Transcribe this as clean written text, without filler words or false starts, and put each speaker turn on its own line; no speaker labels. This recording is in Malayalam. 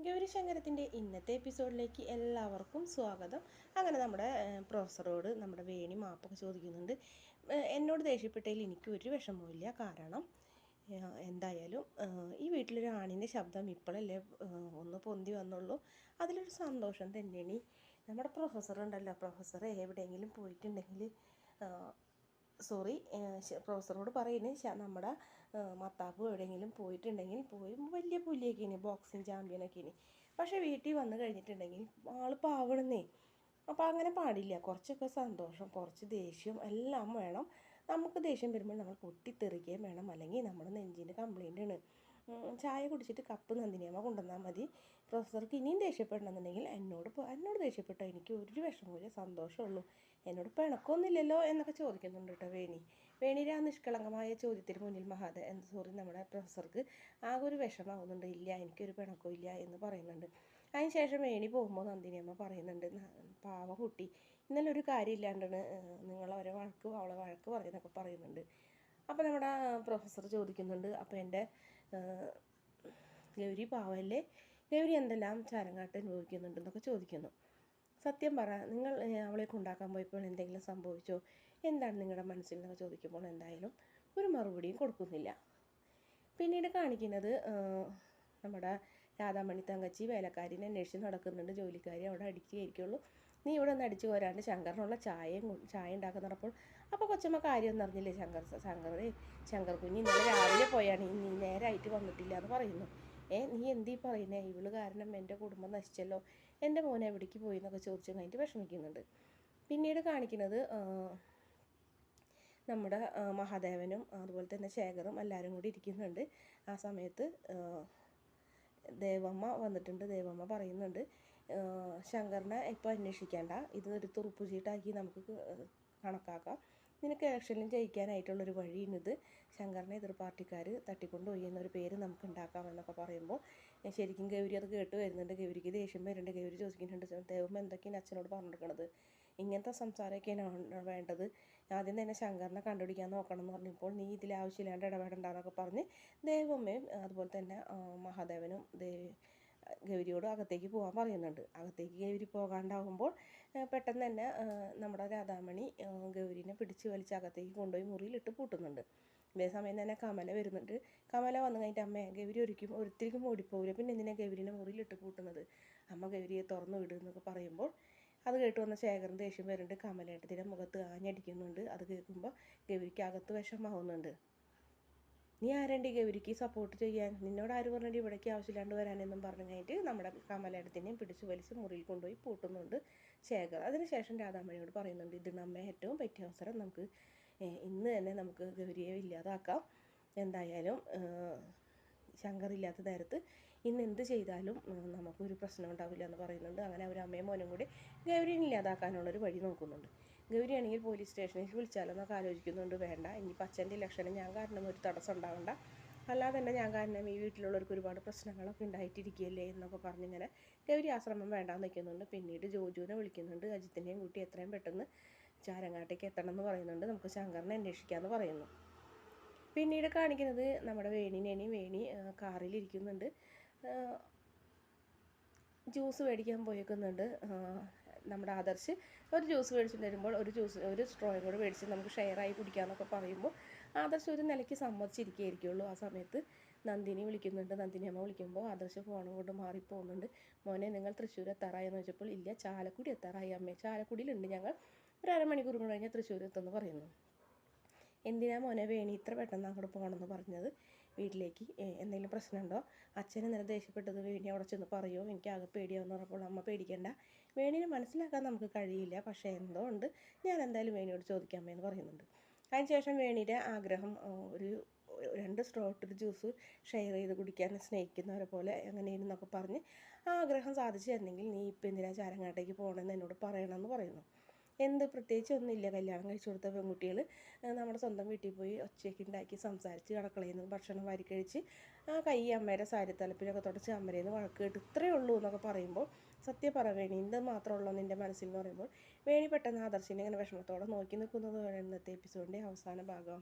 ഗൗരിശങ്കരത്തിൻ്റെ ഇന്നത്തെ എപ്പിസോഡിലേക്ക് എല്ലാവർക്കും സ്വാഗതം. അങ്ങനെ നമ്മുടെ പ്രൊഫസറോട് നമ്മുടെ വേണി മാപ്പൊക്കെ ചോദിക്കുന്നുണ്ട്. എന്നോട് ദേഷ്യപ്പെട്ടതിൽ എനിക്ക് ഒരു വിഷമവുമില്ല. കാരണം എന്തായാലും ഈ വീട്ടിലൊരു ആണിൻ്റെ ശബ്ദം ഇപ്പോഴല്ലേ ഒന്ന് പൊന്തി വന്നുള്ളൂ. അതിലൊരു സന്തോഷം തന്നെയാണ്. നമ്മുടെ പ്രൊഫസർ ഉണ്ടല്ലോ, പ്രൊഫസർ എവിടെയെങ്കിലും പോയിട്ടുണ്ടെങ്കിൽ പ്രൊഫസറോട് പറയുന്നത് നമ്മുടെ മത്താപ്പ് എവിടെയെങ്കിലും പോയിട്ടുണ്ടെങ്കിൽ വലിയ പുലിയൊക്കെ ബോക്സിങ് ചാമ്പ്യനൊക്കെ പക്ഷേ വീട്ടിൽ വന്ന് കഴിഞ്ഞിട്ടുണ്ടെങ്കിൽ ആൾ പാവണമെന്നേ. അപ്പോൾ അങ്ങനെ പാടില്ല. കുറച്ചൊക്കെ സന്തോഷം, കുറച്ച് ദേഷ്യം എല്ലാം വേണം. നമുക്ക് ദേഷ്യം വരുമ്പോൾ നമ്മൾ പൊട്ടിത്തെറിക്കുകയും വേണം, അല്ലെങ്കിൽ നമ്മുടെ നെഞ്ചിൻ്റെ കംപ്ലൈൻ്റ് ആണ്. ചായ കുടിച്ചിട്ട് കപ്പ് നന്ദിനിയമ്മ കൊണ്ടുവന്നാൽ മതി. പ്രൊഫസർക്ക് ഇനിയും ദേഷ്യപ്പെടണമെന്നുണ്ടെങ്കിൽ എന്നോട് ദേഷ്യപ്പെട്ടോ എനിക്ക് ഒരു വിഷമമില്ല, സന്തോഷമുള്ളൂ. എന്നോട് പിണക്കൊന്നുമില്ലല്ലോ എന്നൊക്കെ ചോദിക്കുന്നുണ്ട് കേട്ടോ വേണിയുടെ ആ നിഷ്കളങ്കമായ ചോദ്യത്തിന് മുന്നിൽ നമ്മുടെ പ്രൊഫസർക്ക് ആകെ ഒരു വിഷമാവുന്നുണ്ട്. ഇല്ല, എനിക്കൊരു പിണക്കവും ഇല്ല എന്ന് പറയുന്നുണ്ട്. അതിന് ശേഷം വേണി പോകുമ്പോൾ നന്ദിനിയമ്മ പറയുന്നുണ്ട്, പാവ കുട്ടി ഇന്നലെ ഒരു കാര്യമില്ലാണ്ടാണ് നിങ്ങളവരെ അവളെ വഴക്ക് പറയുന്നൊക്കെ പറയുന്നുണ്ട്. അപ്പോൾ നമ്മുടെ പ്രൊഫസർ ചോദിക്കുന്നുണ്ട്, അപ്പോൾ എൻ്റെ ഗൗരി പാവല്ലേ, ഗൗരി എന്തെല്ലാം ചാരങ്കാട്ട് അനുഭവിക്കുന്നുണ്ടെന്നൊക്കെ ചോദിക്കുന്നു. സത്യം പറ, നിങ്ങൾ അവളെ കൊണ്ടാക്കാൻ പോയപ്പോൾ എന്തെങ്കിലും സംഭവിച്ചോ, എന്താണ് നിങ്ങളുടെ മനസ്സിൽ എന്നൊക്കെ ചോദിക്കുമ്പോൾ എന്തായാലും ഒരു മറുപടിയും കൊടുക്കുന്നില്ല. പിന്നീട് കാണിക്കുന്നത് നമ്മുടെ രാധാമണി തങ്കച്ചി വേലക്കാരിനെ അന്വേഷിച്ച് നടക്കുന്നുണ്ട്. ജോലിക്കാരി അവിടെ അടിക്കുകയായിരിക്കുള്ളൂ. നീ ഇവിടെ നിന്ന് അടിച്ചു പോരാണ്ട് ശങ്കറിനുള്ള ചായ ഉണ്ടാക്കുന്നുണ്ടപ്പോൾ അപ്പോൾ കൊച്ചമ്മ കാര്യമൊന്നും അറിഞ്ഞില്ലേ. ശങ്കർ കുഞ്ഞ് ഇന്നലെ രാവിലെ പോയാണ്, നീ നേരായിട്ട് വന്നിട്ടില്ല എന്ന് പറയുന്നു. നീ എന്തീ പറയുന്നേ, ഇവള് കാരണം എൻ്റെ കുടുംബം നശിച്ചല്ലോ, എൻ്റെ മോനെ എവിടേക്ക് പോയി എന്നൊക്കെ ചോദിച്ചു കഴിഞ്ഞിട്ട് വിഷമിക്കുന്നുണ്ട്. പിന്നീട് കാണിക്കുന്നത് നമ്മുടെ മഹാദേവനും അതുപോലെ തന്നെ ശേഖറും എല്ലാവരും കൂടി ഇരിക്കുന്നുണ്ട്. ആ സമയത്ത് ദേവമ്മ വന്നിട്ടുണ്ട്. ദേവമ്മ പറയുന്നുണ്ട്, ശങ്കറിനെ ഇപ്പോൾ അന്വേഷിക്കേണ്ട, ഇത് ഒരു തുറുപ്പ് ചീട്ടാക്കി നമുക്ക് കണക്കാക്കാം. നിനക്ക് ഇലക്ഷനിൽ ജയിക്കാനായിട്ടുള്ളൊരു വഴിയാണിത്. ശങ്കറിനെ എതിർ പാർട്ടിക്കാർ തട്ടിക്കൊണ്ടുപോയി എന്നൊരു പേര് നമുക്ക് ഉണ്ടാക്കാമെന്നൊക്കെ പറയുമ്പോൾ ശരിക്കും ഗൗരി അത് കേട്ട് വരുന്നുണ്ട്. ഗൗരിക്ക് ദേഷ്യം വരുന്നുണ്ട്. ഗൗരി ചോദിക്കുന്നുണ്ട്, ദേവമ്മ എന്തൊക്കെയാണ് അച്ഛനോട് പറഞ്ഞെടുക്കണത്, ഇങ്ങനത്തെ സംസാരമൊക്കെയാണ് വേണ്ടത്, ആദ്യം തന്നെ ശങ്കറിനെ കണ്ടുപിടിക്കാൻ നോക്കണം എന്ന് പറഞ്ഞപ്പോൾ നീ ഇതിൽ ആവശ്യമില്ലാണ്ട് ഇടപെടണ്ടെന്നൊക്കെ പറഞ്ഞ് ദേവമ്മയും അതുപോലെ തന്നെ മഹാദേവനും ഗൗരിയോട് അകത്തേക്ക് പോകാൻ പറയുന്നുണ്ട്. അകത്തേക്ക് ഗൗരി പോകാണ്ടാവുമ്പോൾ പെട്ടെന്ന് തന്നെ നമ്മുടെ രാധാമണി ഗൗരിനെ പിടിച്ച് വലിച്ച് അകത്തേക്ക് കൊണ്ടുപോയി മുറിയിലിട്ട് പൂട്ടുന്നുണ്ട്. അതേസമയം തന്നെ കമല വരുന്നുണ്ട്. കമല വന്നു കഴിഞ്ഞിട്ട് അമ്മ ഗൗരി ഒരിത്തിരിക്കും ഓടിപ്പോവില്ല, പിന്നെ എന്തിനാണ് ഗൗരിനെ മുറിയിലിട്ട് പൂട്ടുന്നത്, അമ്മ ഗൗരിയെ തുറന്നു വിടുന്നൊക്കെ പറയുമ്പോൾ അത് കേട്ട് വന്ന ശേഖരൻ ദേഷ്യം വരുന്നുണ്ട്. കമലേട്ടത്തിൻ്റെ മുഖത്ത് ആഞ്ഞടിക്കുന്നുണ്ട്. അത് കേൾക്കുമ്പോൾ ഗൗരിക്ക് അകത്ത് വിഷമാവുന്നുണ്ട്. നീ ആരണ്ടി ഗൗരിക്ക് സപ്പോർട്ട് ചെയ്യാൻ, നിന്നോട് ആര് പറഞ്ഞിട്ട് ഇവിടേക്ക് ആവശ്യമില്ലാണ്ട് വരാനെന്നും പറഞ്ഞു കഴിഞ്ഞിട്ട് നമ്മുടെ കമലേട്ടത്തിനെയും പിടിച്ച് വലിച്ച് മുറിയിൽ കൊണ്ടുപോയി പൂട്ടുന്നുണ്ട് ശേഖർ. അതിനുശേഷം രാധാമണിയോട് പറയുന്നുണ്ട്, ഇത് നമ്മെ ഏറ്റവും പറ്റിയ അവസരം, നമുക്ക് ഇന്ന് തന്നെ നമുക്ക് ഗൗരിയെ ഇല്ലാതാക്കാം. എന്തായാലും ശങ്കറില്ലാത്ത നേരത്ത് ഇന്ന് എന്ത് ചെയ്താലും നമുക്കൊരു പ്രശ്നം ഉണ്ടാവില്ല എന്ന് പറയുന്നുണ്ട്. അങ്ങനെ അവർ അമ്മയും മോനും കൂടി ഗൗരിനെ ഇല്ലാതാക്കാനുള്ളൊരു വഴി നോക്കുന്നുണ്ട്. ഗൗരിയാണെങ്കിൽ പോലീസ് സ്റ്റേഷനിൽ വിളിച്ചാലോ എന്നൊക്കെ ആലോചിക്കുന്നുണ്ട്. വേണ്ട, ഇനിയിപ്പോൾ അച്ഛൻ്റെ ഇലക്ഷന് ഞാൻ കാരണം ഒരു തടസ്സം ഉണ്ടാവണ്ട, അല്ലാതെ തന്നെ ഞാൻ കാരണം ഈ വീട്ടിലുള്ളവർക്ക് ഒരുപാട് പ്രശ്നങ്ങളൊക്കെ ഉണ്ടായിട്ടിരിക്കുകയല്ലേ എന്നൊക്കെ പറഞ്ഞിങ്ങനെ ഗൗരി ആശ്രമം വേണ്ടാന്ന് വയ്ക്കുന്നുണ്ട്. പിന്നീട് ജോജുവിനെ വിളിക്കുന്നുണ്ട്. അജിത്തിനെയും കൂട്ടി എത്രയും പെട്ടെന്ന് ചാരങ്ങാട്ടേക്ക് എത്തണം എന്ന് പറയുന്നുണ്ട്. നമുക്ക് ശങ്കറിനെ അന്വേഷിക്കാമെന്ന് പറയുന്നു. പിന്നീട് കാണിക്കുന്നത് നമ്മുടെ വേണി കാറിലിരിക്കുന്നുണ്ട്. ജ്യൂസ് മേടിക്കാൻ പോയേക്കുന്നുണ്ട്. നമ്മുടെ ആദർശ് ഒരു ജ്യൂസ് മേടിച്ചിട്ട് വരുമ്പോൾ ഒരു സ്ട്രോയും കൂടെ മേടിച്ച് നമുക്ക് ഷെയറായി കുടിക്കാമെന്നൊക്കെ പറയുമ്പോൾ ആദർശ് ഒരു നിലയ്ക്ക് സമ്മതിച്ചിരിക്കുകയായിരിക്കുള്ളൂ. ആ സമയത്ത് നന്ദിനി വിളിക്കുന്നുണ്ട്. നന്ദിനി അമ്മ വിളിക്കുമ്പോൾ ആദർശ് ഫോണും കൊണ്ട് മാറിപ്പോകുന്നുണ്ട്. മോനെ, നിങ്ങൾ തൃശ്ശൂർ എത്താറായി എന്ന് വെച്ചപ്പോൾ ഇല്ല, ചാലക്കുടി എത്താറായി അമ്മേ, ചാലക്കുടിയിലുണ്ട് ഞങ്ങൾ, ഒരു അരമണിക്കൂർ കഴിഞ്ഞാൽ തൃശ്ശൂർ എത്തുമെന്ന് പറയുന്നു. എന്തിനാ മോനെ വേണി ഇത്ര പെട്ടെന്ന് അങ്ങോട്ട് പോകണമെന്ന് പറഞ്ഞത്, വീട്ടിലേക്ക് എന്തെങ്കിലും പ്രശ്നമുണ്ടോ, അച്ഛനെ നില ദേഷ്യപ്പെട്ടത് വേണി അവിടെ ചെന്ന് പറയുമോ, എനിക്ക് ആകെ പേടിയാവെന്ന് പറഞ്ഞപ്പോൾ അമ്മ പേടിക്കേണ്ട, വേണിനെ മനസ്സിലാക്കാൻ നമുക്ക് കഴിയില്ല, പക്ഷേ എന്തോ ഉണ്ട്, ഞാൻ എന്തായാലും വേണിയോട് ചോദിക്കാമേന്ന് പറയുന്നുണ്ട്. അതിനുശേഷം വേണിയുടെ ആഗ്രഹം ഒരു 2 സ്ട്രോ ഇട്ടൊരു ജ്യൂസ് ഷെയർ ചെയ്ത് കുടിക്കാൻ സ്നേഹിക്കുന്നവരെ പോലെ എങ്ങനെയെന്നൊക്കെ പറഞ്ഞ് ആ ആഗ്രഹം സാധിച്ചു തരണമെങ്കിൽ നീ ഇപ്പം എന്തിനാ ചാരങ്ങാട്ടേക്ക് പോകണമെന്ന് എന്നോട് പറയണമെന്ന് പറയുന്നു. പ്രത്യേകിച്ച് ഒന്നുമില്ല, കല്യാണം കഴിച്ചു കൊടുത്ത പെൺകുട്ടികൾ നമ്മുടെ സ്വന്തം വീട്ടിൽ പോയി ഒച്ചയൊക്കെ ഉണ്ടാക്കി സംസാരിച്ച് അടുക്കളയിൽ നിന്ന് ഭക്ഷണം വാരിക്കഴിച്ച് ആ കൈ അമ്മയുടെ സാരിത്തലപ്പിലൊക്കെ തുടച്ച് അമ്മയിൽ നിന്ന് വഴക്ക് കേട്ട് ഇത്രയേ ഉള്ളൂ എന്നൊക്കെ പറയുമ്പോൾ സത്യം പറ വേണി, ഇത് മാത്രമുള്ളൂ നിൻ്റെ മനസ്സിൽ എന്ന് പറയുമ്പോൾ വേണി പെട്ടെന്ന് ആദർശിനെ ഇങ്ങനെ വിഷമത്തോടെ നോക്കി നിൽക്കുന്നത് ഇന്നത്തെ എപ്പിസോഡിൻ്റെ അവസാന ഭാഗം.